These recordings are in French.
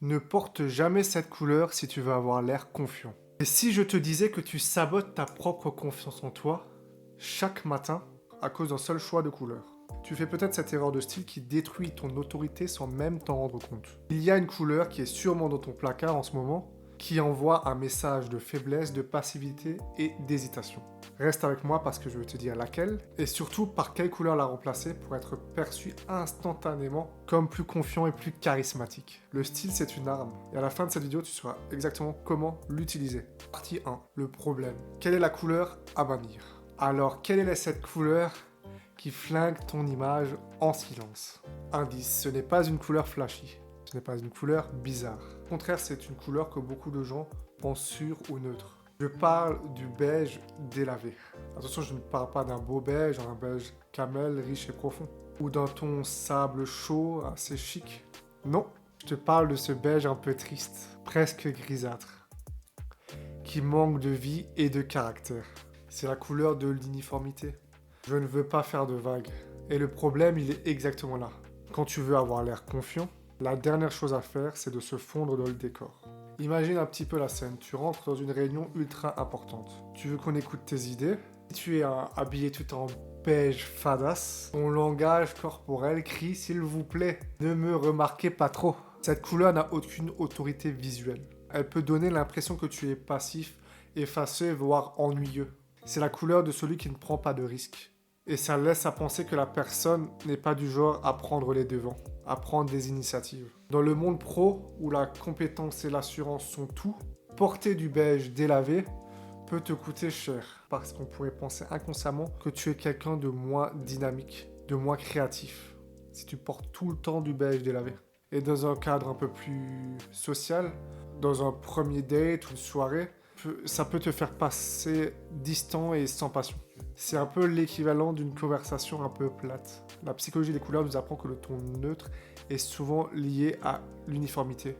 Ne porte jamais cette couleur si tu veux avoir l'air confiant. Et si je te disais que tu sabotes ta propre confiance en toi chaque matin à cause d'un seul choix de couleur? Tu fais peut-être cette erreur de style qui détruit ton autorité sans même t'en rendre compte. Il y a une couleur qui est sûrement dans ton placard en ce moment, qui envoie un message de faiblesse, de passivité et d'hésitation. Reste avec moi parce que je vais te dire laquelle, et surtout par quelle couleur la remplacer pour être perçu instantanément comme plus confiant et plus charismatique. Le style, c'est une arme, et à la fin de cette vidéo, tu sauras exactement comment l'utiliser. Partie 1, le problème. Quelle est la couleur à bannir? Alors, quelle est cette couleur qui flingue ton image en silence? Indice, ce n'est pas une couleur flashy. Ce n'est pas une couleur bizarre. Au contraire, c'est une couleur que beaucoup de gens pensent sûre ou neutre. Je parle du beige délavé. Attention, je ne parle pas d'un beau beige, un beige camel riche et profond. Ou d'un ton sable chaud, assez chic. Non, je te parle de ce beige un peu triste, presque grisâtre, qui manque de vie et de caractère. C'est la couleur de l'uniformité. Je ne veux pas faire de vagues. Et le problème, il est exactement là. Quand tu veux avoir l'air confiant, la dernière chose à faire, c'est de se fondre dans le décor. Imagine un petit peu la scène. Tu rentres dans une réunion ultra importante. Tu veux qu'on écoute tes idées. Tu es habillé tout en beige fadasse. Ton langage corporel crie « S'il vous plaît, ne me remarquez pas trop ». Cette couleur n'a aucune autorité visuelle. Elle peut donner l'impression que tu es passif, effacé, voire ennuyeux. C'est la couleur de celui qui ne prend pas de risques. Et ça laisse à penser que la personne n'est pas du genre à prendre les devants, à prendre des initiatives. Dans le monde pro, où la compétence et l'assurance sont tout, porter du beige délavé peut te coûter cher, parce qu'on pourrait penser inconsciemment que tu es quelqu'un de moins dynamique, de moins créatif, si tu portes tout le temps du beige délavé. Et dans un cadre un peu plus social, dans un premier date ou une soirée, ça peut te faire passer distant et sans passion. C'est un peu l'équivalent d'une conversation un peu plate. La psychologie des couleurs nous apprend que le ton neutre est souvent lié à l'uniformité,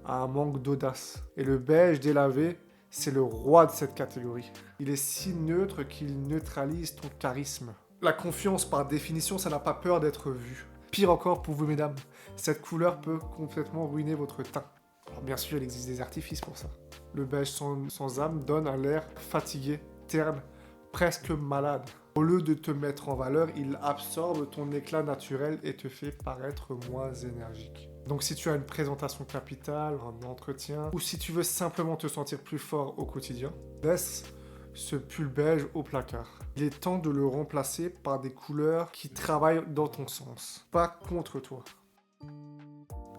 à un manque d'audace. Et le beige délavé, c'est le roi de cette catégorie. Il est si neutre qu'il neutralise ton charisme. La confiance, par définition, ça n'a pas peur d'être vu. Pire encore pour vous, mesdames, cette couleur peut complètement ruiner votre teint. Alors bien sûr, il existe des artifices pour ça. Le beige sans âme donne un air fatigué, terne, presque malade. Au lieu de te mettre en valeur, il absorbe ton éclat naturel et te fait paraître moins énergique. Donc si tu as une présentation capitale, un entretien, ou si tu veux simplement te sentir plus fort au quotidien, laisse ce pull beige au placard. Il est temps de le remplacer par des couleurs qui travaillent dans ton sens, pas contre toi.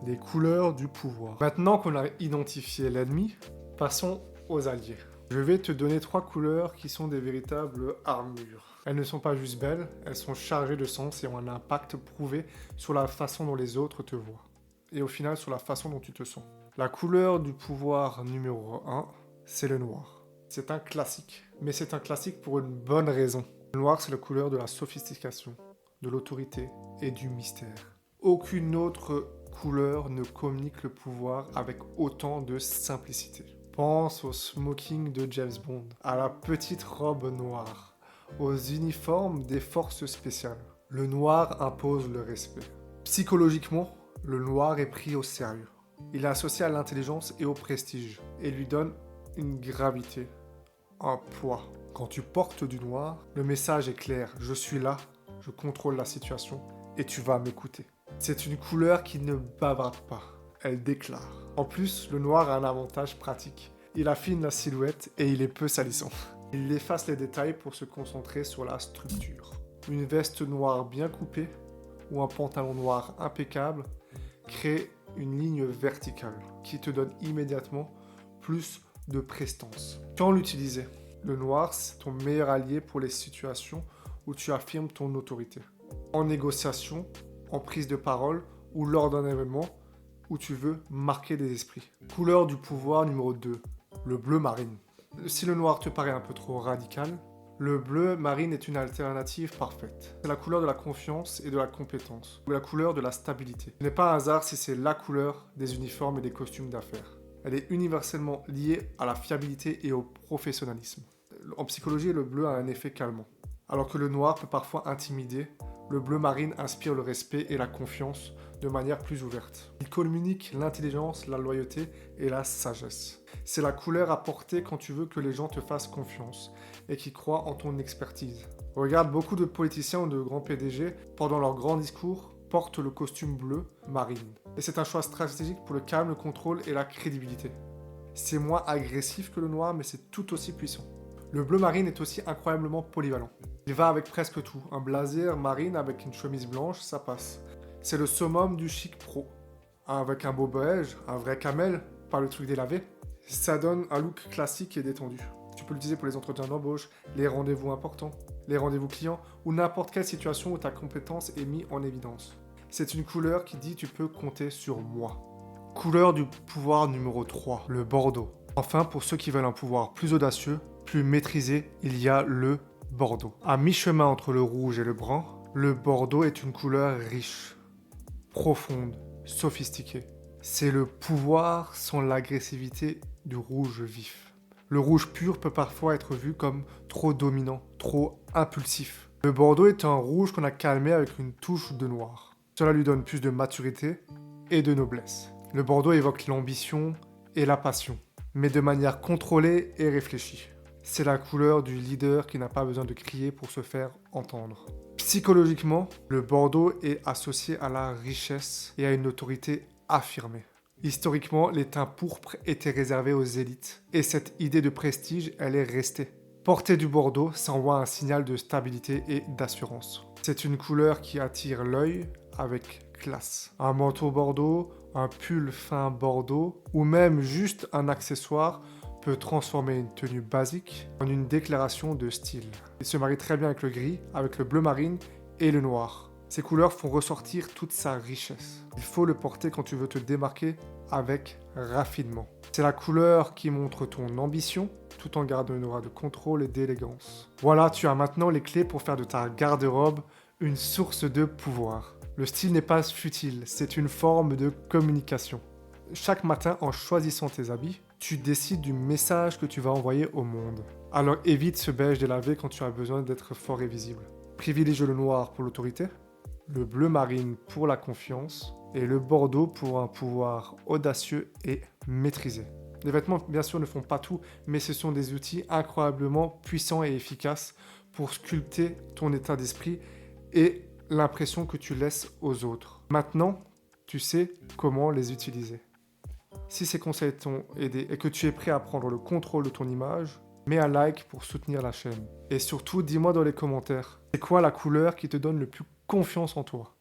Les couleurs du pouvoir. Maintenant qu'on a identifié l'ennemi, passons aux alliés. Je vais te donner 3 couleurs qui sont des véritables armures. Elles ne sont pas juste belles, elles sont chargées de sens et ont un impact prouvé sur la façon dont les autres te voient. Et au final, sur la façon dont tu te sens. La couleur du pouvoir numéro 1, c'est le noir. C'est un classique, mais c'est un classique pour une bonne raison. Le noir, c'est la couleur de la sophistication, de l'autorité et du mystère. Aucune autre couleur ne communique le pouvoir avec autant de simplicité. Pense au smoking de James Bond, à la petite robe noire, aux uniformes des forces spéciales. Le noir impose le respect. Psychologiquement, le noir est pris au sérieux. Il est associé à l'intelligence et au prestige, et lui donne une gravité, un poids. Quand tu portes du noir, le message est clair. Je suis là, je contrôle la situation, et tu vas m'écouter. C'est une couleur qui ne bavarde pas, elle déclare. En plus, le noir a un avantage pratique. Il affine la silhouette et il est peu salissant. Il efface les détails pour se concentrer sur la structure. Une veste noire bien coupée ou un pantalon noir impeccable crée une ligne verticale qui te donne immédiatement plus de prestance. Quand l'utiliser? Le noir, c'est ton meilleur allié pour les situations où tu affirmes ton autorité. En négociation, en prise de parole ou lors d'un événement où tu veux marquer des esprits. Couleur du pouvoir numéro 2, le bleu marine. Si le noir te paraît un peu trop radical, le bleu marine est une alternative parfaite. C'est la couleur de la confiance et de la compétence, ou la couleur de la stabilité. Ce n'est pas un hasard si c'est la couleur des uniformes et des costumes d'affaires. Elle est universellement liée à la fiabilité et au professionnalisme. En psychologie, le bleu a un effet calmant, alors que le noir peut parfois intimider Le bleu marine inspire le respect et la confiance de manière plus ouverte. Il communique l'intelligence, la loyauté et la sagesse. C'est la couleur à porter quand tu veux que les gens te fassent confiance et qui croient en ton expertise. Regarde, beaucoup de politiciens ou de grands PDG, pendant leurs grands discours, portent le costume bleu marine. Et c'est un choix stratégique pour le calme, le contrôle et la crédibilité. C'est moins agressif que le noir, mais c'est tout aussi puissant. Le bleu marine est aussi incroyablement polyvalent. Il va avec presque tout. Un blazer marine avec une chemise blanche, ça passe. C'est le summum du chic pro. Avec un beau beige, un vrai camel, pas le truc délavé. Ça donne un look classique et détendu. Tu peux l'utiliser pour les entretiens d'embauche, les rendez-vous importants, les rendez-vous clients ou n'importe quelle situation où ta compétence est mise en évidence. C'est une couleur qui dit tu peux compter sur moi. Couleur du pouvoir numéro 3, le bordeaux. Enfin, pour ceux qui veulent un pouvoir plus audacieux, plus maîtrisé, il y a le bordeaux. À mi-chemin entre le rouge et le brun, le bordeaux est une couleur riche, profonde, sophistiquée. C'est le pouvoir sans l'agressivité du rouge vif. Le rouge pur peut parfois être vu comme trop dominant, trop impulsif. Le bordeaux est un rouge qu'on a calmé avec une touche de noir. Cela lui donne plus de maturité et de noblesse. Le bordeaux évoque l'ambition et la passion, mais de manière contrôlée et réfléchie. C'est la couleur du leader qui n'a pas besoin de crier pour se faire entendre. Psychologiquement, le bordeaux est associé à la richesse et à une autorité affirmée. Historiquement, les teints pourpres étaient réservés aux élites, et cette idée de prestige, elle est restée. Porter du bordeaux, ça envoie un signal de stabilité et d'assurance. C'est une couleur qui attire l'œil avec classe. Un manteau bordeaux, un pull fin bordeaux, ou même juste un accessoire peut transformer une tenue basique en une déclaration de style. Il se marie très bien avec le gris, avec le bleu marine et le noir. Ces couleurs font ressortir toute sa richesse. Il faut le porter quand tu veux te démarquer avec raffinement. C'est la couleur qui montre ton ambition, tout en gardant une aura de contrôle et d'élégance. Voilà, tu as maintenant les clés pour faire de ta garde-robe une source de pouvoir. Le style n'est pas futile, c'est une forme de communication. Chaque matin, en choisissant tes habits, tu décides du message que tu vas envoyer au monde. Alors évite ce beige délavé quand tu as besoin d'être fort et visible. Privilégie le noir pour l'autorité, le bleu marine pour la confiance et le bordeaux pour un pouvoir audacieux et maîtrisé. Les vêtements, bien sûr, ne font pas tout, mais ce sont des outils incroyablement puissants et efficaces pour sculpter ton état d'esprit et l'impression que tu laisses aux autres. Maintenant, tu sais comment les utiliser. Si ces conseils t'ont aidé et que tu es prêt à prendre le contrôle de ton image, mets un like pour soutenir la chaîne. Et surtout, dis-moi dans les commentaires, c'est quoi la couleur qui te donne le plus confiance en toi?